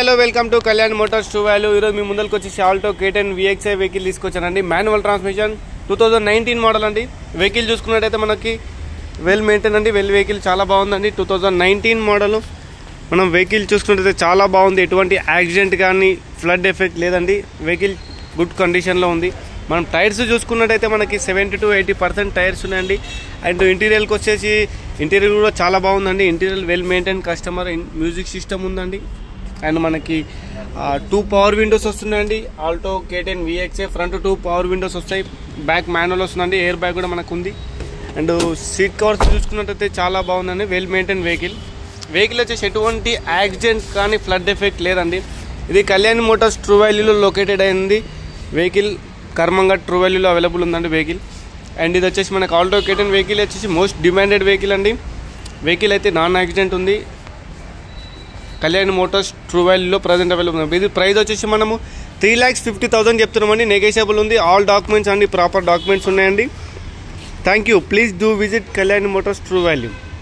Hello welcome to Kalyan motors true value. ఈరోజు మీ ముందరికి వచ్చేసి ఆల్టో K10 VXi వెహికల్ తీసుకొచ్చానండి. మాన్యువల్ ట్రాన్స్మిషన్ 2019 మోడల్ అండి. వెహికల్ చూసుకున్నట్టయితే మనకి వెల్ మెయింటైన్ అండి. వెహికల్ చాలా బాగుందండి. 2019 మోడల్. మనం వెహికల్ చూసుకున్నట్టయితే చాలా బాగుంది. ఎటువంటి యాక్సిడెంట్ కానీ ఫ్లడ్ ఎఫెక్ట్ లేదండి. వెహికల్ గుడ్ కండిషన్లో ఉంది. మనం టైర్స్ చూసుకున్నట్టయితే మనకి 70 to 80% టైర్స్ ఉన్నాయండి. అండ్ ఇంటీరియర్కి వచ్చేసి ఇంటీరియర్ కూడా చాలా బాగుందండి. Interior well maintain customer music system ఉందండి. అండ్ మనకి 2 పవర్ విండోస్ వస్తున్నాయండి. Alto K10 VXi front 2 power Windows వస్తాయి. బ్యాక్ మాన్యువల్ వస్తుందండి. ఎయిర్ బ్యాగ్ కూడా మనకు ఉంది. అండ్ సీట్ కవర్స్ చూసుకున్నట్టయితే చాలా బాగుందండి. వెల్ మెయింటైన్ వెహికల్ వచ్చేసి ఎటువంటి యాక్సిడెంట్ కానీ ఫ్లడ్ ఎఫెక్ట్ లేదండి. ఇది కళ్యాణ్ మోటార్స్ ట్రూ వాల్యూలో లొకేటెడ్ అయింది. వెహికల్ కర్మంఘట్ ట్రూ వాల్యూలో అవైలబుల్ ఉందండి వెహికల్. అండ్ ఇది వచ్చేసి మనకు ఆల్టో K10 వెహికల్ వచ్చేసి మోస్ట్ డిమాండెడ్ వెహికల్ అండి. వెహికల్ అయితే నాన్ యాక్సిడెంట్ ఉంది. కళ్యాణ్ మోటార్స్ ట్రూ వాల్యూలో ప్రజెంట్ అవైలబుల్ ఉంది. ఇది ప్రైస్ వచ్చేసి మనము 3,50,000 చెప్తున్నామండి. నెగోషియబుల్ ఉంది. ఆల్ డాక్యుమెంట్స్ అండి ప్రాపర్ డాక్యుమెంట్స్ ఉన్నాయండి. Thank you. Please do visit Kalyan motors true value.